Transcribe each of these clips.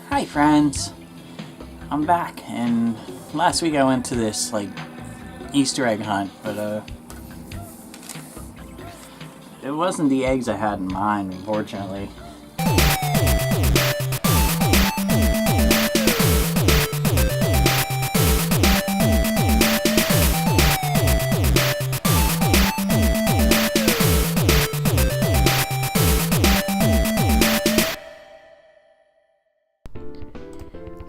Hi friends, I'm back, and last week I went to this like Easter egg hunt, but it wasn't the eggs I had in mind, unfortunately.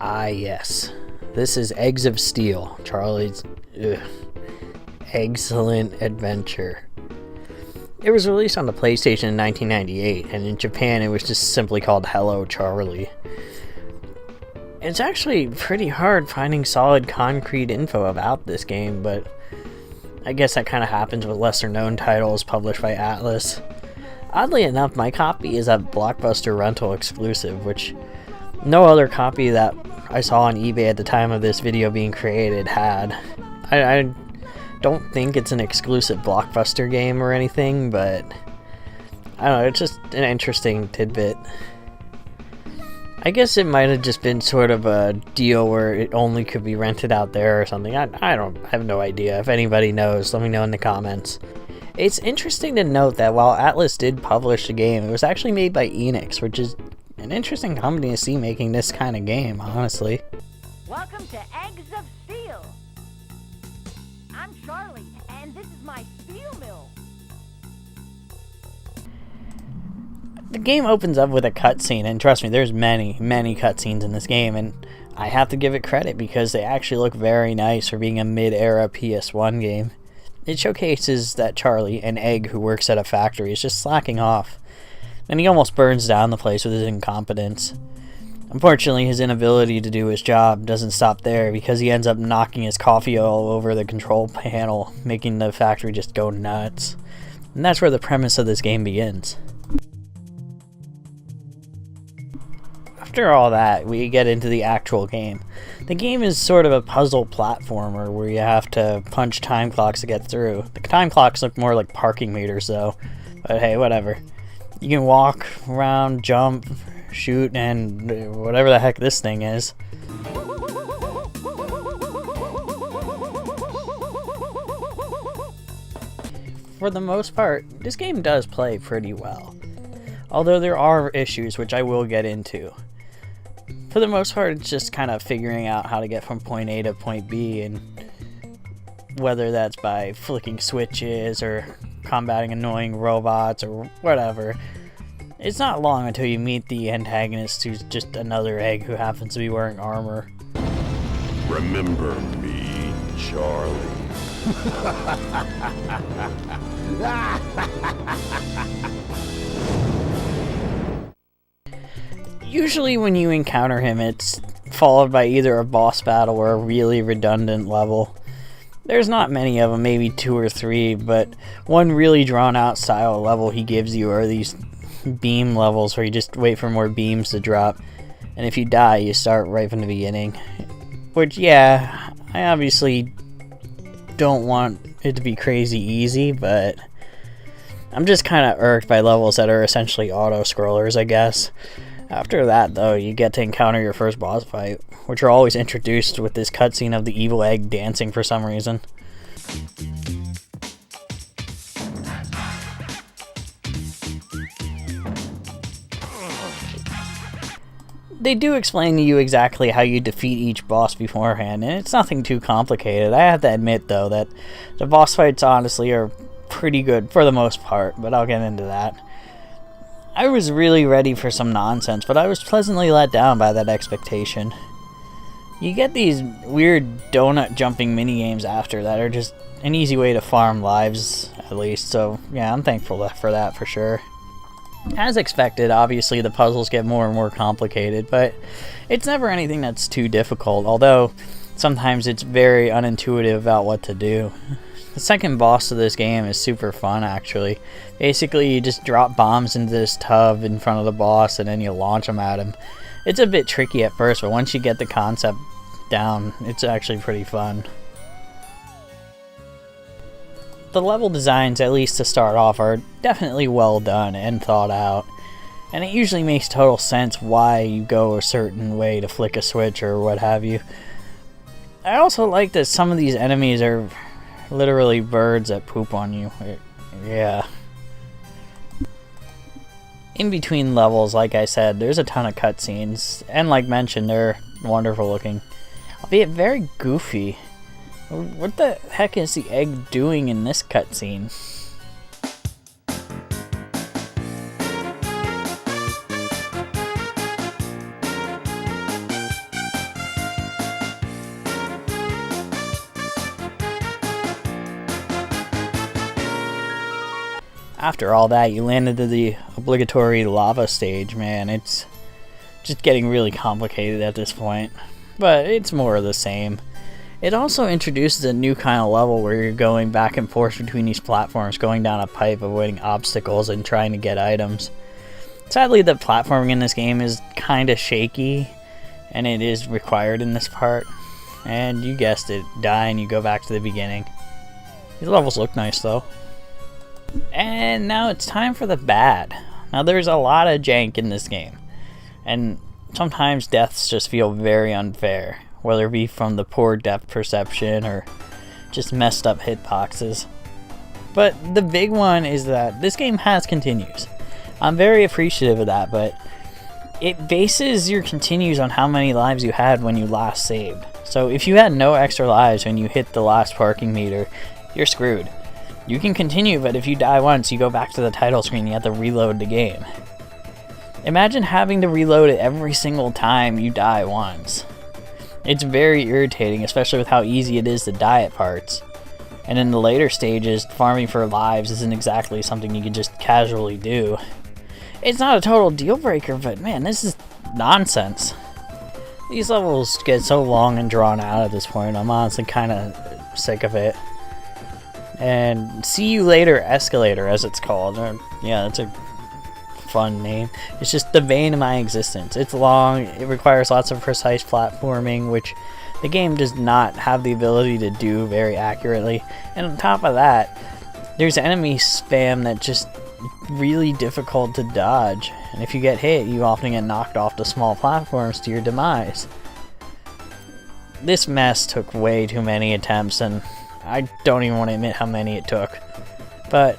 Ah yes, this is Eggs of Steel, Charlie's excellent adventure. It was released on the PlayStation in 1998, and in Japan it was just simply called Hello Charlie. It's actually pretty hard finding solid concrete info about this game, but I guess that kind of happens with lesser known titles published by Atlus. Oddly enough, my copy is a Blockbuster rental exclusive, which no other copy that I saw on eBay at the time of this video being created had. I don't think it's an exclusive Blockbuster game or anything, but I don't know, it's just an interesting tidbit. I guess it might have just been sort of a deal where it only could be rented out there or something. I have no idea. If anybody knows, let me know in the comments. It's interesting to note that while Atlus did publish the game, it was actually made by Enix, which is an interesting company to see making this kind of game, honestly. Welcome to Eggs of Steel. I'm Charlie, and this is my steel mill. The game opens up with a cutscene, and trust me, there's many cutscenes in this game, and I have to give it credit because they actually look very nice for being a mid-era PS1 game. It showcases that Charlie, an egg who works at a factory, is just slacking off, and he almost burns down the place with his incompetence. Unfortunately, his inability to do his job doesn't stop there, because he ends up knocking his coffee all over the control panel, making the factory just go nuts. And that's where the premise of this game begins. After all that, we get into the actual game. The game is sort of a puzzle platformer where you have to punch time clocks to get through. The time clocks look more like parking meters though, but hey, whatever. You can walk around, jump, shoot, and whatever the heck this thing is. For the most part, this game does play pretty well. Although there are issues which I will get into. For the most part, it's just kind of figuring out how to get from point A to point B, and whether that's by flicking switches or combating annoying robots or whatever. It's not long until you meet the antagonist, who's just another egg who happens to be wearing armor. Remember me, Charlie. Usually when you encounter him, it's followed by either a boss battle or a really redundant level. There's not many of them, maybe 2 or 3, but one really drawn out style level he gives you are these beam levels where you just wait for more beams to drop, and if you die, you start right from the beginning. Which, yeah, I obviously don't want it to be crazy easy, but I'm just kind of irked by levels that are essentially auto-scrollers, I guess. After that, though, you get to encounter your first boss fight, which are always introduced with this cutscene of the evil egg dancing for some reason. They do explain to you exactly how you defeat each boss beforehand, and it's nothing too complicated. I have to admit, though, that the boss fights honestly are pretty good for the most part, but I'll get into that. I was really ready for some nonsense, but I was pleasantly let down by that expectation. You get these weird donut jumping minigames after that are just an easy way to farm lives, at least, so yeah, I'm thankful for that for sure. As expected, obviously the puzzles get more and more complicated, but it's never anything that's too difficult, although sometimes it's very unintuitive about what to do. The second boss of this game is super fun, actually. Basically, you just drop bombs into this tub in front of the boss and then you launch them at him. It's a bit tricky at first, but once you get the concept down, it's actually pretty fun. the level designs, at least to start off, are definitely well done and thought out. And it usually makes total sense why you go a certain way to flick a switch or what have you. I also like that some of these enemies are literally birds that poop on you. Yeah. In between levels, like I said, there's a ton of cutscenes, and like mentioned, they're wonderful looking, albeit very goofy. What the heck is the egg doing in this cutscene? After all that, you landed to the obligatory lava stage. Man, it's just getting really complicated at this point, but it's more of the same. It also introduces a new kind of level where you're going back and forth between these platforms, going down a pipe, avoiding obstacles, and trying to get items. Sadly, the platforming in this game is kind of shaky, and it is required in this part. And you guessed it, die and you go back to the beginning. These levels look nice though. And now it's time for the bad. Now there's a lot of jank in this game, and sometimes deaths just feel very unfair, whether it be from the poor depth perception or just messed up hitboxes. But the big one is that this game has continues. I'm very appreciative of that, but it bases your continues on how many lives you had when you last saved. So if you had no extra lives when you hit the last parking meter, you're screwed. You can continue, but if you die once, you go back to the title screen, you have to reload the game. Imagine having to reload it every single time you die once. It's very irritating, especially with how easy it is to die at parts. And in the later stages, farming for lives isn't exactly something you can just casually do. It's not a total deal breaker, but man, this is nonsense. These levels get so long and drawn out at this point, I'm honestly kind of sick of it. And See You Later Escalator, as it's called. Yeah, that's a fun name. It's just the bane of my existence. It's long, it requires lots of precise platforming, which the game does not have the ability to do very accurately. And on top of that, there's enemy spam that's just really difficult to dodge. And if you get hit, you often get knocked off the small platforms to your demise. This mess took way too many attempts, and I don't even want to admit how many it took. But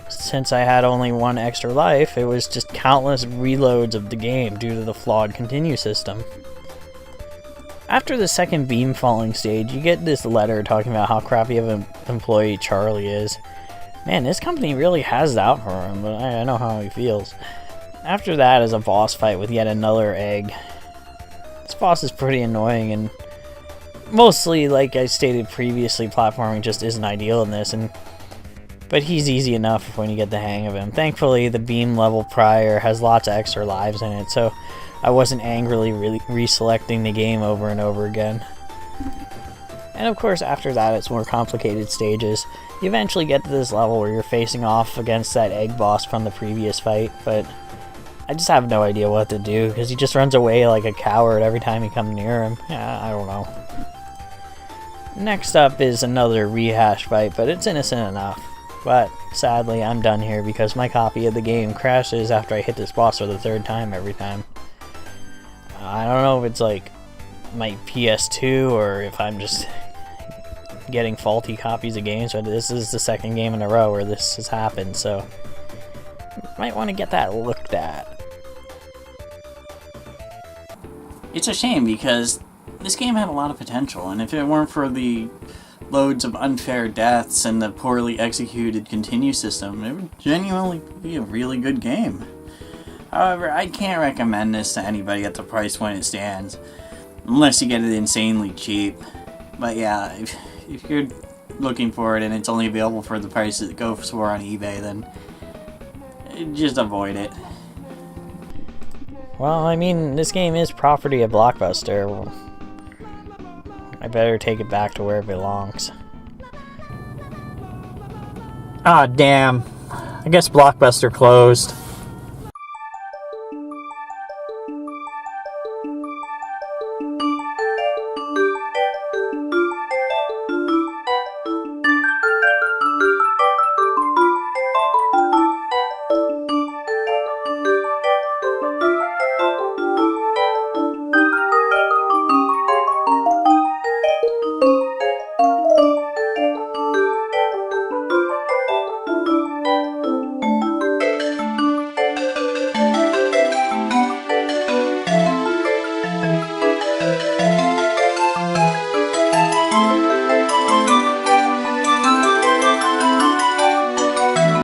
since I had only one extra life, it was just countless reloads of the game due to the flawed continue system. After the second beam falling stage, you get this letter talking about how crappy of an employee Charlie is. Man, this company really has it out for him, but I know how he feels. After that is a boss fight with yet another egg. This boss is pretty annoying, and mostly, like I stated previously, platforming just isn't ideal in this, but he's easy enough when you get the hang of him. Thankfully, the beam level prior has lots of extra lives in it, so I wasn't angrily reselecting the game over and over again. And of course, after that, it's more complicated stages. You eventually get to this level where you're facing off against that egg boss from the previous fight, but I just have no idea what to do, because he just runs away like a coward every time you come near him. Yeah, I don't know. Next up is another rehash fight, but it's innocent enough. But sadly, I'm done here because my copy of the game crashes after I hit this boss for the third time every time. I don't know if it's like my PS2 or if I'm just getting faulty copies of games, but this is the second game in a row where this has happened, so might want to get that looked at. It's a shame because this game had a lot of potential, and if it weren't for the loads of unfair deaths and the poorly executed continue system, it would genuinely be a really good game. However, I can't recommend this to anybody at the price point it stands, unless you get it insanely cheap. But yeah, if you're looking for it and it's only available for the price it goes for on eBay, then just avoid it. Well, I mean, this game is property of Blockbuster. Well, I better take it back to where it belongs. Ah, damn. I guess Blockbuster closed.